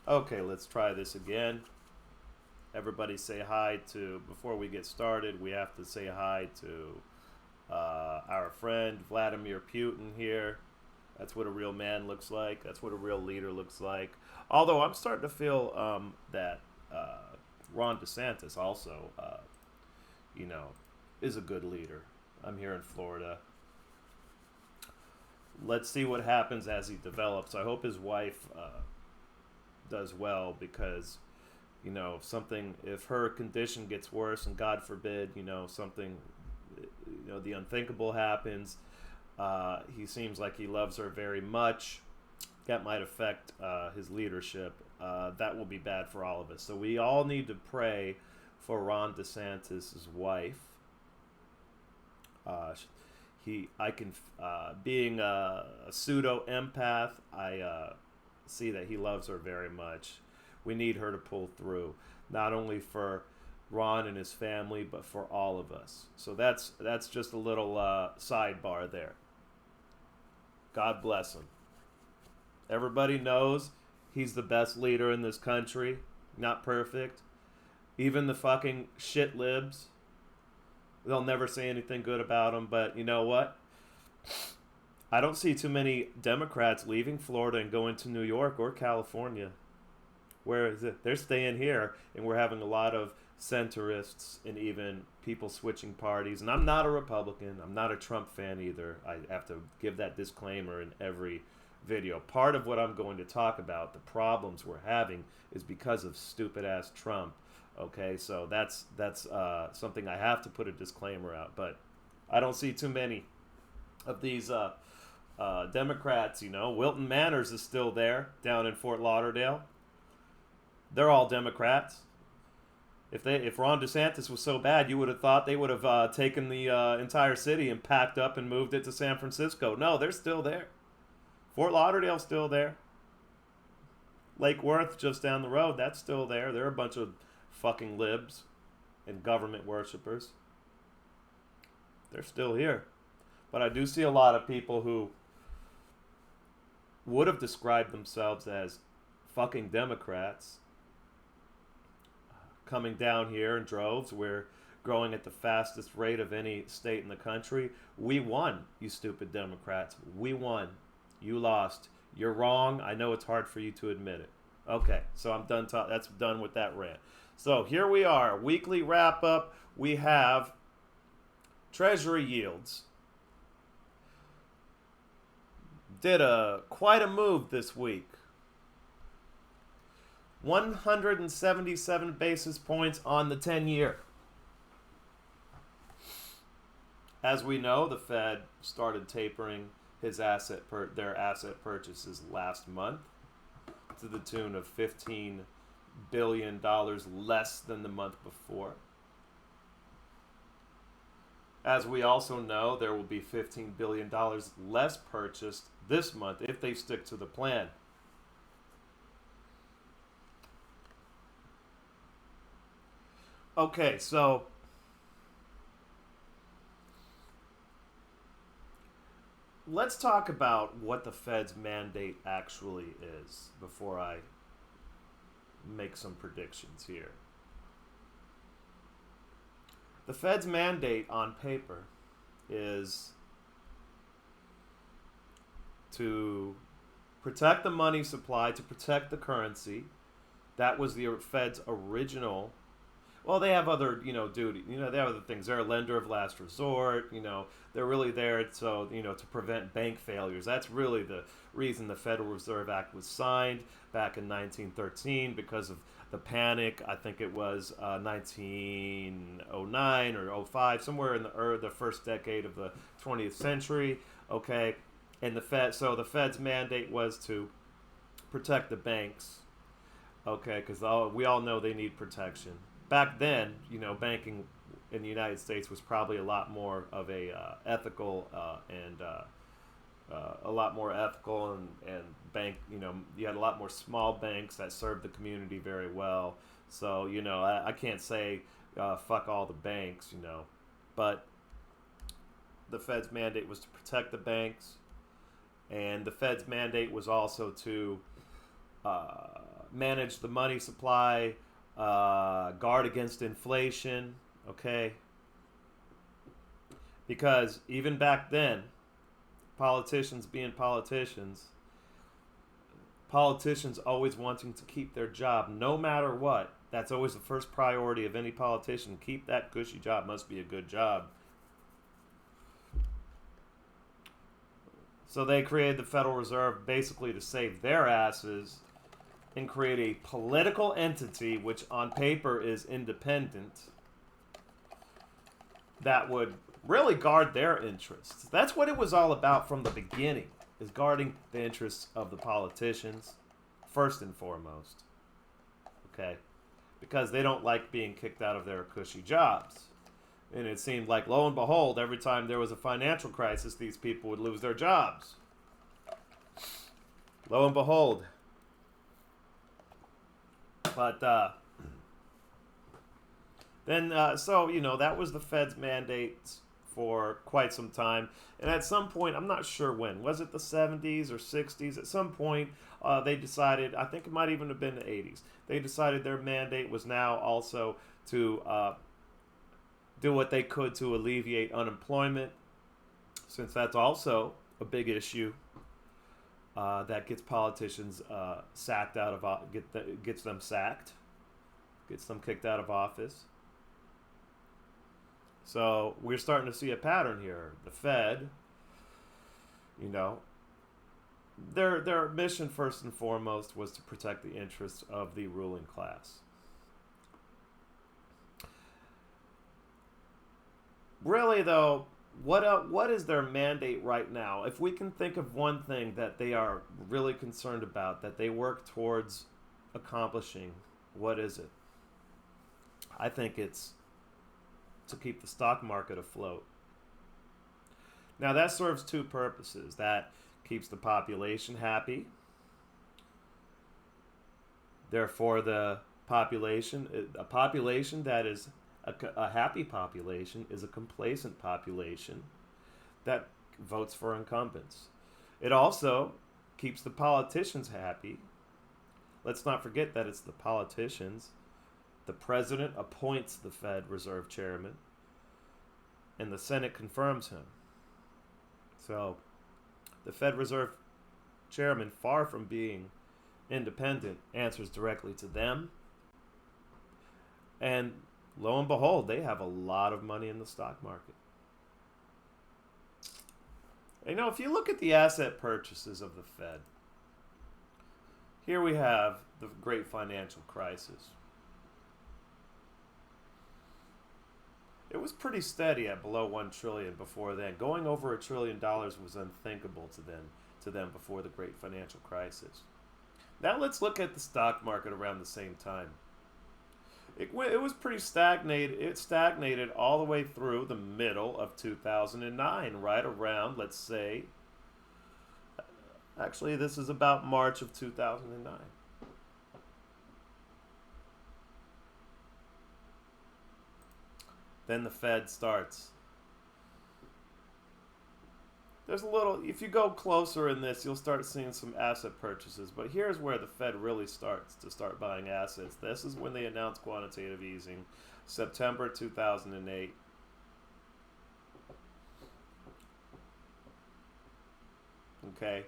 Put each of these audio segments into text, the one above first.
Okay, let's try this again. Everybody say hi to, before we get started, we have to say hi to our friend Vladimir Putin here. That's what a real man looks like. That's what a real leader looks like. Although I'm starting to feel that Ron DeSantis also, you know, is a good leader. I'm here in Florida. Let's see what happens as he develops. I hope his wife does well because if something, if her condition gets worse, and God forbid, something, the unthinkable happens. He seems like he loves her very much. That might affect his leadership. That will be bad for all of us. So we all need to pray for Ron DeSantis' wife. Being a pseudo empath, I see that he loves her very much. We need her to pull through, not only for Ron and his family, but for all of us. So that's just a little sidebar there. God bless him. Everybody knows he's the best leader in this country. Not perfect. Even the fucking shit libs, they'll never say anything good about him. But you know what? I don't see too many Democrats leaving Florida and going to New York or California. Where is it? They're staying here, and we're having a lot of centrists and even people switching parties. And I'm not a Republican. I'm not a Trump fan either. I have to give that disclaimer in every video. Part of what I'm going to talk about, the problems we're having, is because of stupid ass Trump. Okay, so that's something I have to put a disclaimer out. But I don't see too many of these Democrats. Wilton Manors is still there down in Fort Lauderdale. They're all Democrats. If Ron DeSantis was so bad, you would have thought they would have taken the entire city and packed up and moved it to San Francisco. No, they're still there. Fort Lauderdale's still there. Lake Worth, just down the road, that's still there. They're a bunch of fucking libs and government worshippers. They're still here. But I do see a lot of people who would have described themselves as fucking Democrats coming down here in droves. We're growing at the fastest rate of any state in the country. We won, you stupid Democrats. We won. You lost. You're wrong. I know it's hard for you to admit it. Okay, so I'm done. That's done with that rant. So here we are, weekly wrap up. We have Treasury yields. Did quite a move this week. 177 basis points on the 10-year. As we know, the Fed started tapering their asset purchases last month to the tune of $15 billion less than the month before. As we also know, there will be $15 billion less purchased this month if they stick to the plan. Okay, so let's talk about what the Fed's mandate actually is before I make some predictions here. The Fed's mandate on paper is to protect the money supply, to protect the currency. That was the Fed's original. Well, they have other, duty. They have other things. They're a lender of last resort. They're really there to prevent bank failures. That's really the reason the Federal Reserve Act was signed back in 1913, because of the panic. I think it was 1909 or 05, somewhere in the first decade of the 20th century. Okay, and the Fed's mandate was to protect the banks. Okay, because we all know they need protection. Back then, banking in the United States was probably a lot more of a ethical and bank. You had a lot more small banks that served the community very well. So I can't say fuck all the banks. But the Fed's mandate was to protect the banks, and the Fed's mandate was also to manage the money supply, guard against inflation, okay? Because even back then, politicians being politicians always wanting to keep their job no matter what. That's always the first priority of any politician. Keep that cushy job. Must be a good job. So they created the Federal Reserve basically to save their asses and create a political entity which on paper is independent that would really guard their interests. That's what it was all about from the beginning, is guarding the interests of the politicians first and foremost. Okay? Because they don't like being kicked out of their cushy jobs. And it seemed like, lo and behold, every time there was a financial crisis, these people would lose their jobs. Lo and behold. But then, that was the Fed's mandate for quite some time. And at some point, I'm not sure when, was it the 70s or 60s? At some point, they decided, I think it might even have been the 80s, they decided their mandate was now also to do what they could to alleviate unemployment, since that's also a big issue that gets politicians sacked out of gets them sacked, gets them kicked out of office. So we're starting to see a pattern here. The Fed, their mission first and foremost was to protect the interests of the ruling class. Really, though, what is their mandate right now? If we can think of one thing that they are really concerned about, that they work towards accomplishing, what is it? I think it's to keep the stock market afloat. Now, that serves two purposes. That keeps the population happy. Therefore, a population that is a happy population is a complacent population that votes for incumbents. It also keeps the politicians happy. Let's not forget that it's the politicians. The president appoints the Fed Reserve Chairman, and the Senate confirms him. So, the Fed Reserve Chairman, far from being independent, answers directly to them. And lo and behold, they have a lot of money in the stock market. If you look at the asset purchases of the Fed, here we have the great financial crisis. It was pretty steady at below $1 trillion before then. Going over $1 trillion was unthinkable to them before the great financial crisis. Now let's look at the stock market around the same time. It was pretty stagnated. It stagnated all the way through the middle of 2009, right around, let's say, actually this is about March of 2009. Then the Fed starts. There's if you go closer in this, you'll start seeing some asset purchases. But here's where the Fed really starts to start buying assets. This is when they announced quantitative easing, September 2008. Okay?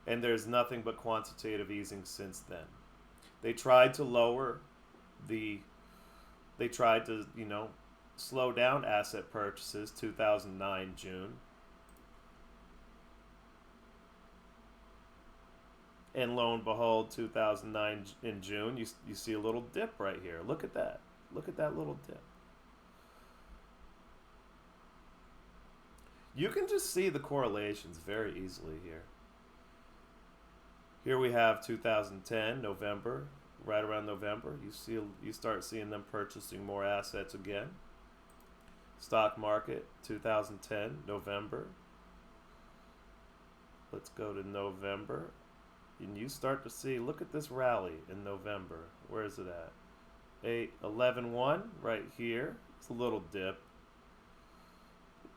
And there's nothing but quantitative easing since then. They tried to slow down asset purchases, 2009 June. And lo and behold, 2009 in June, you see a little dip right here. Look at that. Look at that little dip. You can just see the correlations very easily here. Here we have 2010, November, right around November. You start seeing them purchasing more assets again. Stock market, 2010, November. Let's go to November. And you start to see, look at this rally in November. Where is it at? 11.1 right here. It's a little dip.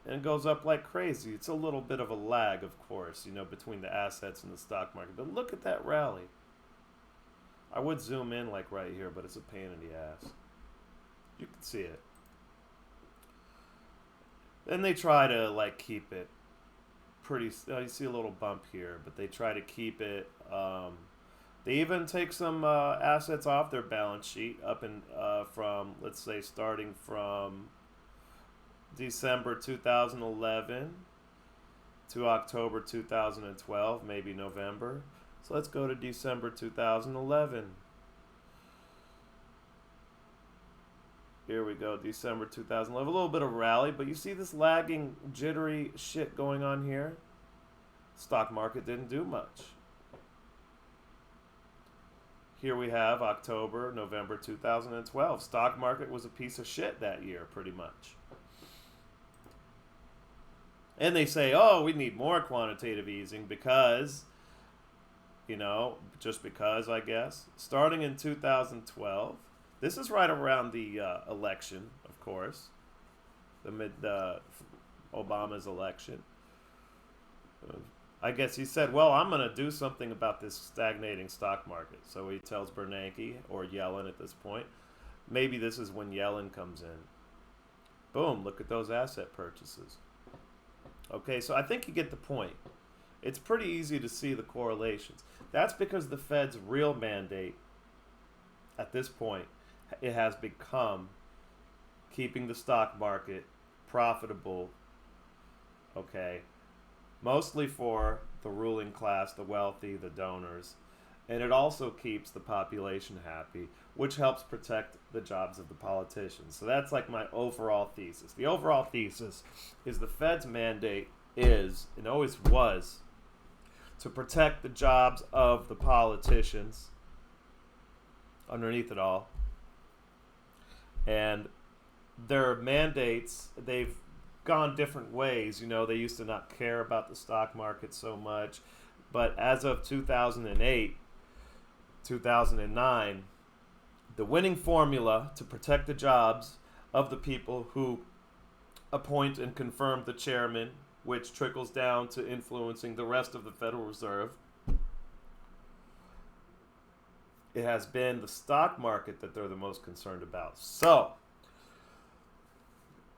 And it goes up like crazy. It's a little bit of a lag, of course, between the assets and the stock market. But look at that rally. I would zoom in like right here, but it's a pain in the ass. You can see it. Then they try to like keep it pretty. You see a little bump here, but they try to keep it. They even take some assets off their balance sheet up in from, let's say, starting from December 2011 to October 2012, maybe November. So let's go to December 2011. Here we go, December 2011. A little bit of rally, but you see this lagging, jittery shit going on here? Stock market didn't do much. Here we have October, November 2012. Stock market was a piece of shit that year, pretty much. And they say, oh, we need more quantitative easing because, you know, just because, I guess. Starting in 2012, this is right around the election, of course, Obama's election. I guess he said, well, I'm going to do something about this stagnating stock market. So he tells Bernanke, or Yellen at this point, maybe this is when Yellen comes in. Boom, look at those asset purchases. Okay, so I think you get the point. It's pretty easy to see the correlations. That's because the Fed's real mandate at this point, it has become keeping the stock market profitable, okay, mostly for the ruling class, the wealthy, the donors, and it also keeps the population happy, which helps protect the jobs of the politicians. So that's like my overall thesis. The overall thesis is the Fed's mandate is, and always was, to protect the jobs of the politicians underneath it all. And their mandates, they've gone different ways. You know, they used to not care about the stock market so much. But as of 2008, 2009, the winning formula to protect the jobs of the people who appoint and confirm the chairman, which trickles down to influencing the rest of the Federal Reserve, it has been the stock market that they're the most concerned about. So,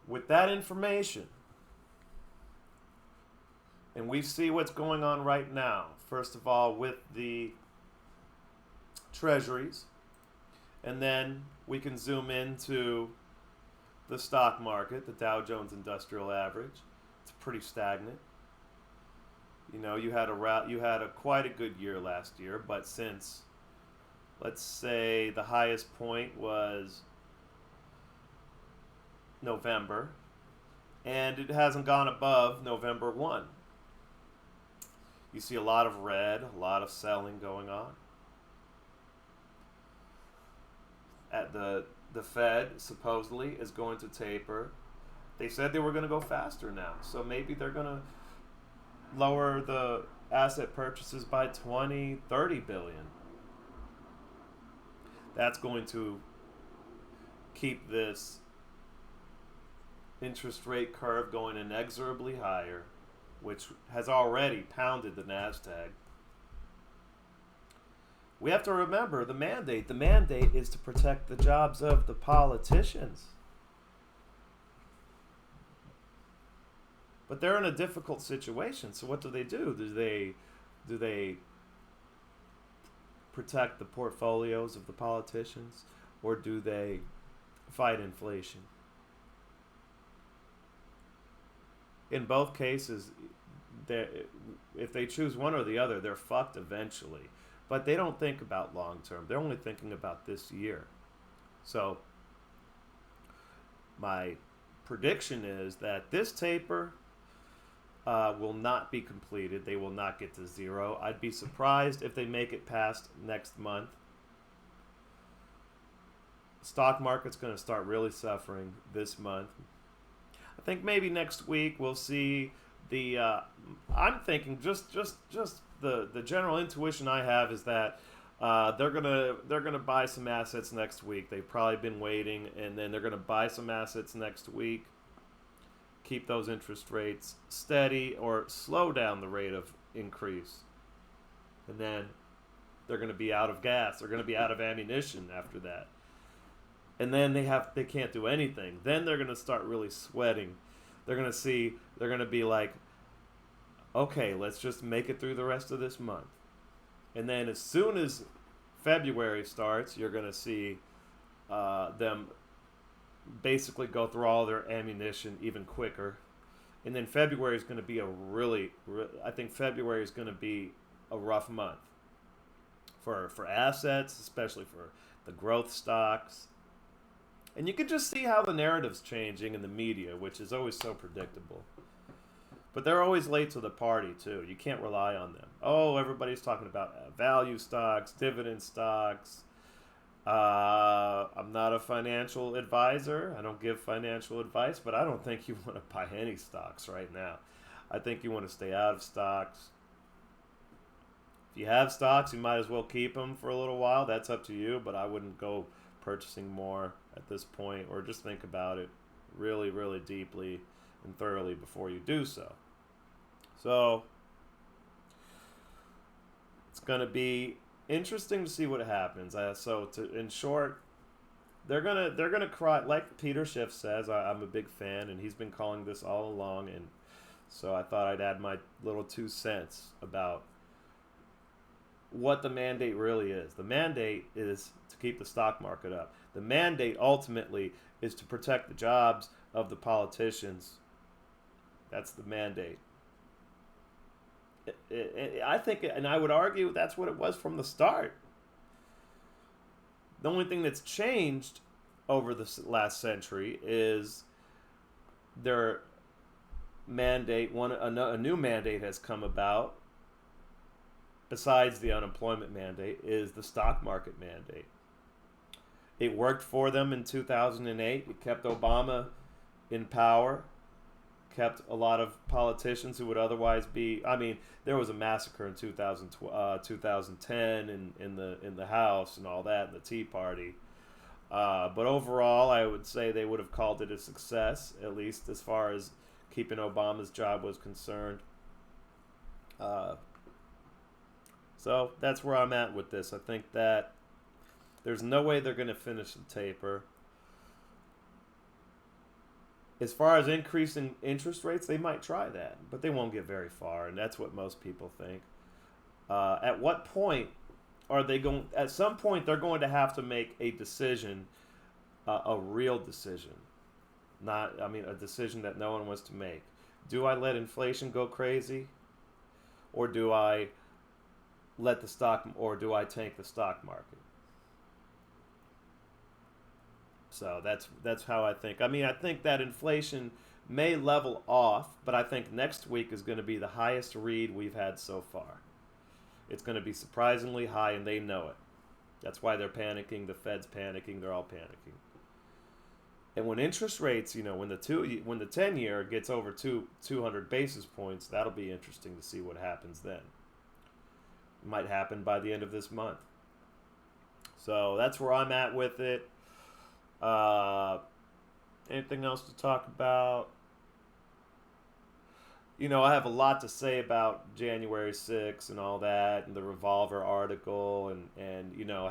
with that information, and we see what's going on right now, first of all, with the treasuries, and then we can zoom into the stock market, the Dow Jones Industrial Average. It's pretty stagnant. You know, you had a quite a good year last year, but since, let's say, the highest point was November, and it hasn't gone above November 1. You see a lot of red, a lot of selling going on. At the Fed supposedly is going to taper. They said they were going to go faster now, so maybe they're going to lower the asset purchases by 20, 30 billion. That's going to keep this interest rate curve going inexorably higher, which has already pounded the NASDAQ. We have to remember the mandate. The mandate is to protect the jobs of the politicians. But they're in a difficult situation. So what do? Do they protect the portfolios of the politicians, or do they fight inflation? In both cases, if they choose one or the other, they're fucked eventually. But they don't think about long term. They're only thinking about this year. So my prediction is that this taper will not be completed. They will not get to zero. I'd be surprised if they make it past next month. Stock market's going to start really suffering this month. I think maybe next week we'll see the. I'm thinking just the general intuition I have is that they're gonna buy some assets next week. They've probably been waiting, and then they're gonna buy some assets next week. Keep those interest rates steady or slow down the rate of increase, and then They're going to be out of gas. They're going to be out of ammunition after that. And then they can't do anything. Then they're going to start really sweating. They're going to be like, okay, let's just make it through the rest of this month. And then as soon as February starts, you're going to see them basically go through all their ammunition even quicker. And then February is going to be I think February is going to be a rough month for assets, especially for the growth stocks. And you can just see how the narrative's changing in the media, which is always so predictable. But they're always late to the party, too. You can't rely on them. Oh, everybody's talking about value stocks, dividend stocks. I'm not a financial advisor. I don't give financial advice, but I don't think you want to buy any stocks right now. I think you want to stay out of stocks. If you have stocks, you might as well keep them for a little while. That's up to you, but I wouldn't go purchasing more at this point, or just think about it really, really deeply and thoroughly before you do so. So it's going to be interesting to see what happens. In short, they're gonna cry, like Peter Schiff says. I'm a big fan, and he's been calling this all along, and so I thought I'd add my little 2 cents about what the mandate really is. The mandate is to keep the stock market up. The mandate ultimately is to protect the jobs of the politicians. That's the mandate. I think, and I would argue that's what it was from the start. The only thing that's changed over the last century is their mandate. A new mandate has come about, besides the unemployment mandate, is the stock market mandate. It worked for them in 2008. It kept Obama in power, kept a lot of politicians who would otherwise be. I mean, there was a massacre in 2010 in the House and all that, and the Tea Party. But overall, I would say they would have called it a success, at least as far as keeping Obama's job was concerned. So that's where I'm at with this. I think that there's no way they're going to finish the taper. As far as increasing interest rates, they might try that, but they won't get very far, and that's what most people think. At what point are they going? At some point, they're going to have to make a decision, a real decision, a decision that no one wants to make. Do I let inflation go crazy, or do I tank the stock market? So that's how I think. I mean, I think that inflation may level off, but I think next week is going to be the highest read we've had so far. It's going to be surprisingly high, and they know it. That's why they're panicking. The Fed's panicking. They're all panicking. And when interest rates, when the 10-year gets over 200 basis points, that'll be interesting to see what happens then. It might happen by the end of this month. So that's where I'm at with it. Anything else to talk about? I have a lot to say about January 6th and all that, and the Revolver article, and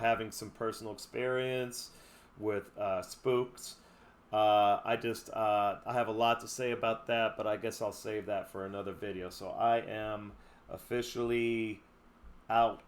having some personal experience with spooks. I have a lot to say about that, but I guess I'll save that for another video. So I am officially out.